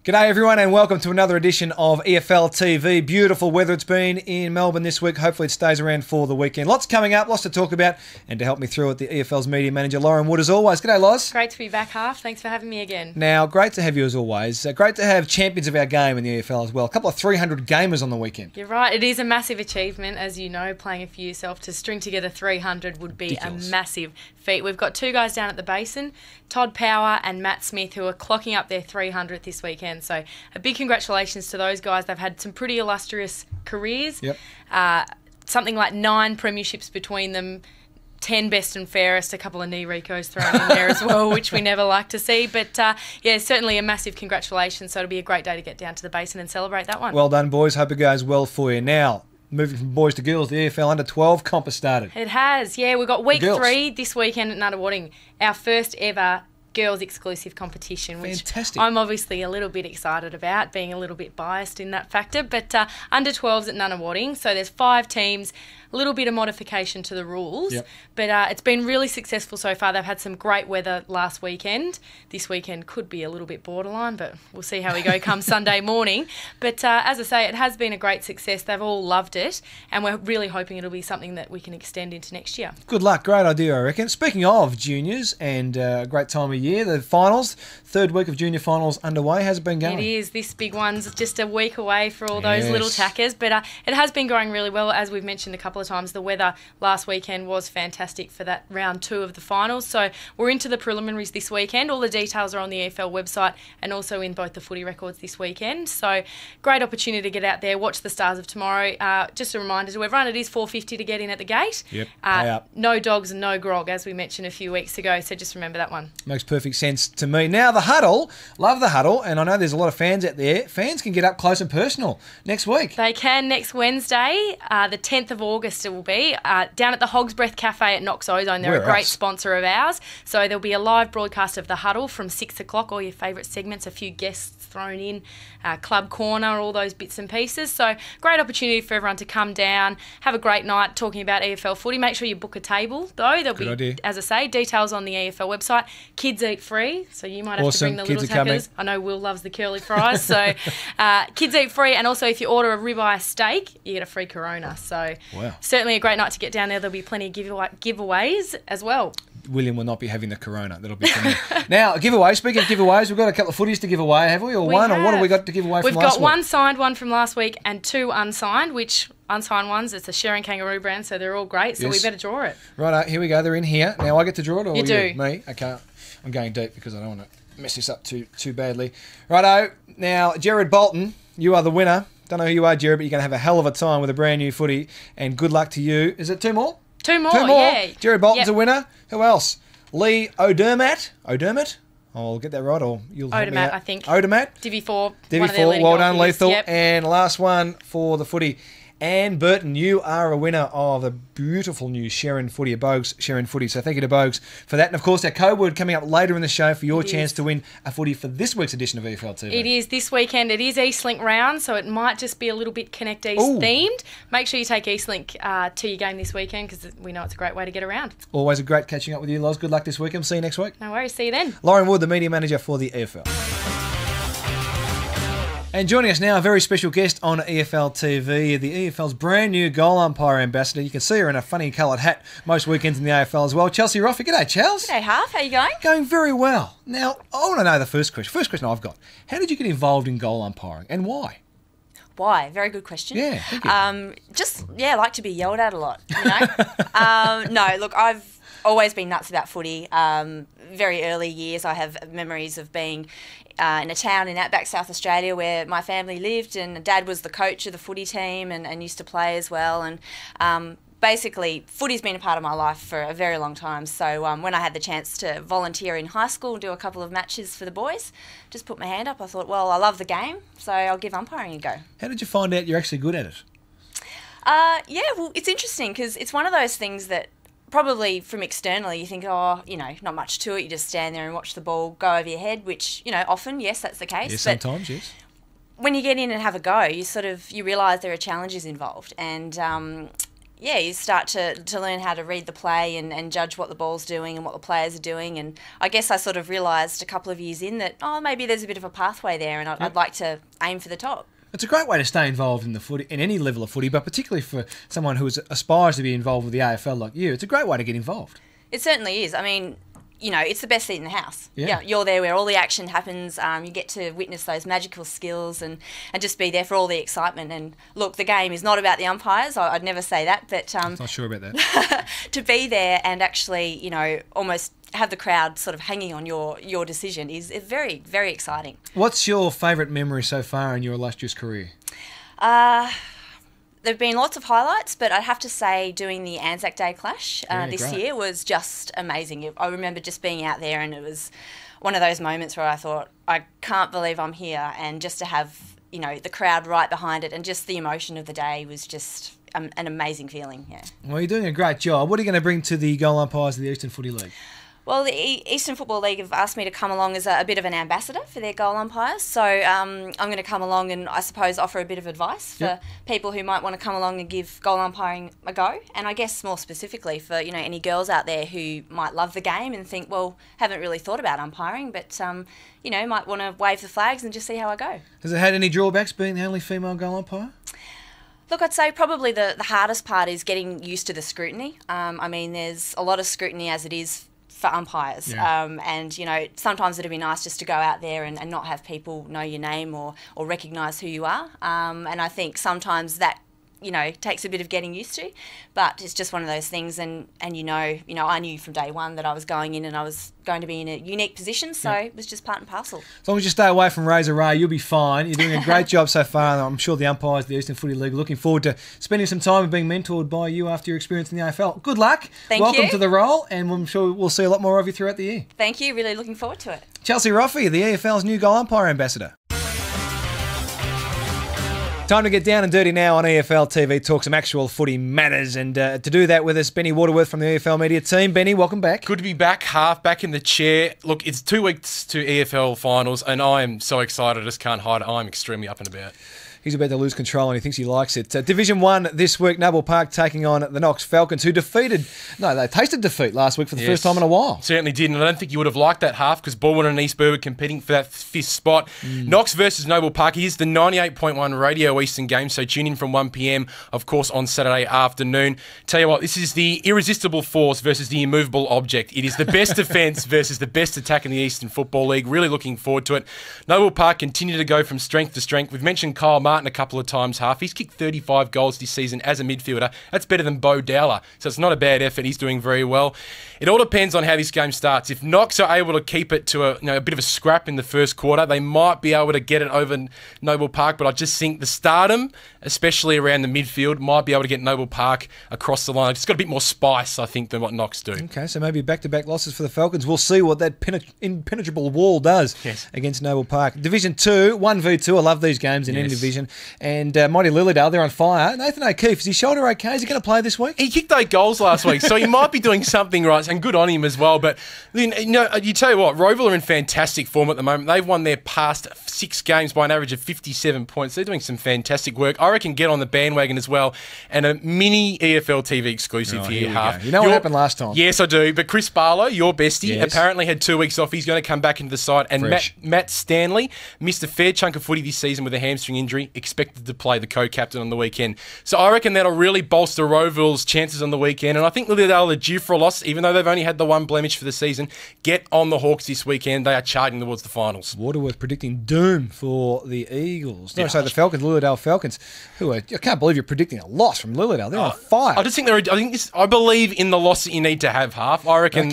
G'day everyone and welcome to another edition of EFL TV. Beautiful weather it's been in Melbourne this week. Hopefully it stays around for the weekend. Lots coming up, lots to talk about, and to help me through it, the EFL's media manager, Lauren Wood, as always. G'day, Loz. Great to be back, Half. Thanks for having me again. Now, great to have you as always. Great to have champions of our game in the EFL as well. A couple of 300 gamers on the weekend. You're right. It is a massive achievement, as you know, playing it for yourself. To string together 300 would be ridiculous. A massive feat. We've got two guys down at the Basin, Todd Power and Matt Smith, who are clocking up their 300th this weekend. So a big congratulations to those guys. They've had some pretty illustrious careers. Yep. Something like 9 premierships between them, 10 best and fairest, a couple of knee recos thrown in there as well, which we never like to see. But, yeah, certainly a massive congratulations. So it'll be a great day to get down to the Basin and celebrate that one. Well done, boys. Hope it goes well for you. Now, moving from boys to girls, the EFL Under-12 comp has started. It has, yeah. We've got week 3 this weekend at Nunawading, our first ever girls exclusive competition, which fantastic. I'm obviously a little bit excited about, being a little bit biased in that factor. But Under-12s at Nunawading, so there's 5 teams, a little bit of modification to the rules. Yep. But it's been really successful so far. They've had some great weather last weekend. This weekend could be a little bit borderline, but we'll see how we go come Sunday morning. But as I say, it has been a great success. They've all loved it, and we're really hoping it'll be something that we can extend into next year. Good luck. Great idea, I reckon. Speaking of juniors and a great time of year, the finals, third week of junior finals underway. How's it been going? It is. This big one's just a week away for all those little tackers. But it has been going really well. As we've mentioned a couple of times, the weather last weekend was fantastic for that round 2 of the finals. So we're into the preliminaries this weekend. All the details are on the EFL website and also in both the footy records this weekend. So great opportunity to get out there, watch the Stars of Tomorrow. Just a reminder to everyone, it is $4.50 to get in at the gate. Yep, pay up. No dogs and no grog, as we mentioned a few weeks ago. So just remember that one. Makes perfect sense to me. Now, the Huddle. Love the Huddle, and I know there's a lot of fans out there. Fans can get up close and personal next week. They can next Wednesday, the 10th of August it will be, down at the Hog's Breath Cafe at Knox Ozone. They're a great sponsor of ours. So there'll be a live broadcast of the Huddle from 6 o'clock, all your favourite segments, a few guests thrown in, Club Corner, all those bits and pieces. So great opportunity for everyone to come down, have a great night talking about EFL footy. Make sure you book a table, though. There'll be, as I say, details on the EFL website. Kids eat free, so you might have to bring the little tackers. I know Will loves the curly fries, so kids eat free. And also, if you order a ribeye steak, you get a free Corona. So certainly a great night to get down there. There'll be plenty of giveaways as well. William will not be having the Corona. That'll be for me. Now, giveaway. Speaking of giveaways, we've got a couple of footies to give away, have we? Or one? Or what have we got to give away from last week? We've got one signed one from last week and 2 unsigned, which unsigned ones, it's a Sharon Kangaroo brand, so they're all great. So we better draw it. Right, here we go. They're in here. Now, I get to draw it or you do? Me? Okay. I'm going deep because I don't want to mess this up too badly. Righto. Now, Jared Bolton, you are the winner. Don't know who you are, Jared, but you're going to have a hell of a time with a brand new footy. And good luck to you. Is it 2 more? 2 more, 2 more. Yeah. Jared Bolton's a winner. Who else? Lee Odermatt. I'll get that right, or you'll help me out. I think. Odermatt. Divi 4. Divi 4. Well done, Lethal. Yep. And last one for the footy. Anne Burton, you are a winner of the beautiful new Sharon Footy, Bogues Sharon Footy. So thank you to Bogues for that. And of course, our code word coming up later in the show for your chance to win a footy for this week's edition of EFL TV. It is this weekend. It is Eastlink round, so it might just be a little bit Connect East themed. Make sure you take Eastlink to your game this weekend because we know it's a great way to get around. Always a great catching up with you, Loz. Good luck this weekend. See you next week. No worries. See you then. Lauren Wood, the media manager for the EFL. And joining us now, a very special guest on EFL TV, the EFL's brand new goal umpire ambassador. You can see her in a funny coloured hat most weekends in the AFL as well. Chelsea Ruffy. G'day, Chels. G'day, Half. How you going? Going very well. Now, I want to know the first question. First question I've got. How did you get involved in goal umpiring and why? Why? Very good question. Yeah, thank you. I like to be yelled at a lot, you know. No, look, I've always been nuts about footy. Very early years, I have memories of being in a town in outback South Australia where my family lived, and Dad was the coach of the footy team and used to play as well. And basically, footy's been a part of my life for a very long time. So when I had the chance to volunteer in high school and do a couple of matches for the boys, just put my hand up. I thought, well, I love the game, so I'll give umpiring a go. How did you find out you're actually good at it? Yeah, well, it's interesting because it's one of those things that probably from externally you think, oh, you know, not much to it. You just stand there and watch the ball go over your head, which, you know, often, yes, that's the case. Yes, sometimes, yes. When you get in and have a go, you realise there are challenges involved. And you start to learn how to read the play and judge what the ball's doing and what the players are doing. And I guess I sort of realised a couple of years in that, maybe there's a bit of a pathway there, and I'd like to aim for the top. It's a great way to stay involved in the footy, in any level of footy, but particularly for someone who aspires to be involved with the AFL like you. It's a great way to get involved. It certainly is. I mean, it's the best seat in the house. Yeah. You're there where all the action happens. You get to witness those magical skills and just be there for all the excitement. And look, the game is not about the umpires. I'd never say that, but I'm not sure about that. To be there and actually, almost have the crowd sort of hanging on your decision is very, very exciting. What's your favourite memory so far in your illustrious career? There have been lots of highlights, but I'd have to say doing the Anzac Day clash this year was just amazing. I remember just being out there, and it was one of those moments where I thought, I can't believe I'm here, and just to have the crowd right behind it and just the emotion of the day was just an amazing feeling. Yeah. Well, you're doing a great job. What are you going to bring to the goal umpires of the Eastern Footy League? Well, the Eastern Football League have asked me to come along as a bit of an ambassador for their goal umpires. So I'm going to come along and, I suppose, offer a bit of advice for people who might want to come along and give goal umpiring a go. And I guess more specifically for, any girls out there who might love the game and think, well, haven't really thought about umpiring, but, might want to wave the flags and just see how I go. Has it had any drawbacks being the only female goal umpire? Look, I'd say probably the hardest part is getting used to the scrutiny. There's a lot of scrutiny as it is for umpires. And, sometimes it'd be nice just to go out there and not have people know your name or recognise who you are. And I think sometimes that, takes a bit of getting used to, but it's just one of those things. And I knew from day one that I was going in and I was going to be in a unique position, so it was just part and parcel. As long as you stay away from Razor Ray, you'll be fine. You're doing a great job so far, and I'm sure the umpires of the Eastern Footy League are looking forward to spending some time and being mentored by you after your experience in the AFL. Good luck. Welcome to the role, and I'm sure we'll see a lot more of you throughout the year. Thank you. Really looking forward to it. Chelsea Ruffy, the EFL's new goal umpire ambassador. Time to get down and dirty now on EFL TV, talk some actual footy matters. And to do that with us, Benny Waterworth from the EFL media team. Benny, welcome back. Good to be back, back in the chair. Look, it's 2 weeks to EFL finals, and I am so excited, I just can't hide it. I'm extremely up and about. He's about to lose control and he thinks he likes it. Division 1 this week, Noble Park taking on the Knox Falcons, who they tasted defeat last week for the first time in a while. Certainly did, and I don't think you would have liked that half because Baldwin and East Burwood competing for that 5th spot. Knox versus Noble Park is the 98.1 Radio Eastern game, so tune in from 1 p.m, of course, on Saturday afternoon. Tell you what, this is the irresistible force versus the immovable object. It is the best defence versus the best attack in the Eastern Football League. Really looking forward to it. Noble Park continue to go from strength to strength. We've mentioned Kyle Martin a couple of times. He's kicked 35 goals this season as a midfielder. That's better than Bo Dowler, so it's not a bad effort. He's doing very well. It all depends on how this game starts. If Knox are able to keep it to a bit of a scrap in the first quarter, they might be able to get it over Noble Park, but I just think the stardom, especially around the midfield, might be able to get Noble Park across the line. It's got a bit more spice, I think, than what Knox do. Okay, so maybe back-to-back losses for the Falcons. We'll see what that impenetrable wall does against Noble Park. Division 2, 1v2. I love these games in any division. And Mighty Lilydale, they're on fire. Nathan O'Keefe, is his shoulder okay? Is he going to play this week? He kicked 8 goals last week, so he might be doing something right, and good on him as well. But you tell you what, Roeville are in fantastic form at the moment. They've won their past 6 games by an average of 57 points. They're doing some fantastic work. I reckon get on the bandwagon as well. And a mini EFL TV exclusive here. You know what happened last time? Yes, I do. But Chris Barlow, your bestie, apparently had 2 weeks off. He's going to come back into the side. And Matt Stanley missed a fair chunk of footy this season with a hamstring injury, expected to play the co-captain on the weekend. So I reckon that'll really bolster Roeville's chances on the weekend. And I think Lilydale are due for a loss, even though they've only had the 1 blemish for the season. Get on the Hawks this weekend. They are charging towards the finals. Waterworth predicting doom for the Eagles. No, so the Falcons, Lilydale Falcons, who are, I can't believe you're predicting a loss from Lilydale. They're on fire. I just think I believe in the loss that you need to have half. I reckon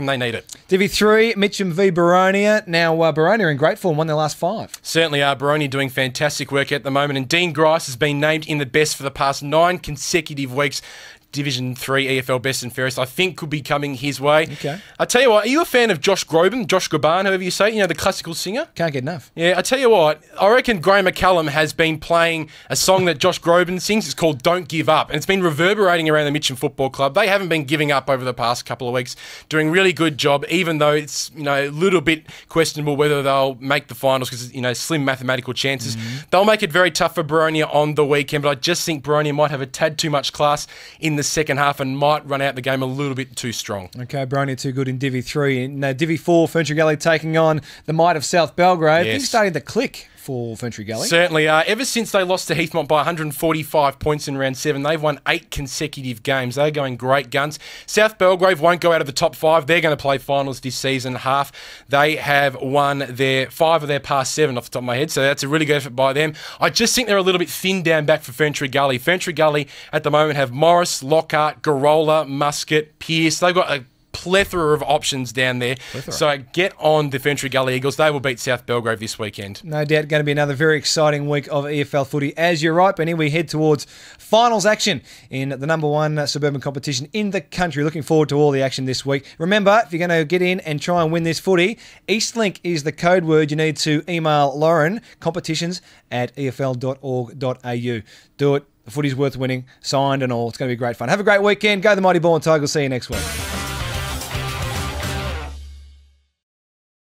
they need it. Divi 3, Mitcham v Baronia. Now, Baronia are in great form, won their last 5. Certainly are. Baronia doing fantastic work at the moment. And Dean Grice has been named in the best for the past 9 consecutive weeks. Division 3 EFL best and fairest, I think could be coming his way. Okay. I tell you what, are you a fan of Josh Groban, however you say it, the classical singer? Can't get enough. Yeah, I tell you what, I reckon Graham McCallum has been playing a song that Josh Groban sings. It's called Don't Give Up, and it's been reverberating around the Mitcham Football Club. They haven't been giving up over the past couple of weeks, doing really good job, even though it's a little bit questionable whether they'll make the finals because slim mathematical chances. They'll make it very tough for Baronia on the weekend, but I just think Baronia might have a tad too much class in the second half and might run out the game a little bit too strong. Okay, Baronia too good in Divi 3. In Divi 4, Ferntree Gully taking on the might of South Belgrave. Yes. Things starting to click for Ferntree Gully. Certainly. Ever since they lost to Heathmont by 145 points in round 7, they've won 8 consecutive games. They're going great guns. South Belgrave won't go out of the top 5. They're going to play finals this season. They have won 5 of their past 7 off the top of my head, so that's a really good effort by them. I just think they're a little bit thin down back for Ferntree Gully. Ferntree Gully at the moment have Morris, Lockhart, Garola, Muscat, Pearce. They've got a plethora of options down there. So get on the Ferntree Gully Eagles. They will beat South Belgrave this weekend. No doubt going to be another very exciting week of EFL footy. As you're right, Benny, we head towards finals action in the number 1 suburban competition in the country. Looking forward to all the action this week. Remember, if you're going to get in and try and win this footy, Eastlink is the code word. You need to email Lauren, competitions@efl.org.au. Do it. The footy's worth winning, signed and all. It's going to be great fun. Have a great weekend. Go the Mighty Ball and Tigers. See you next week.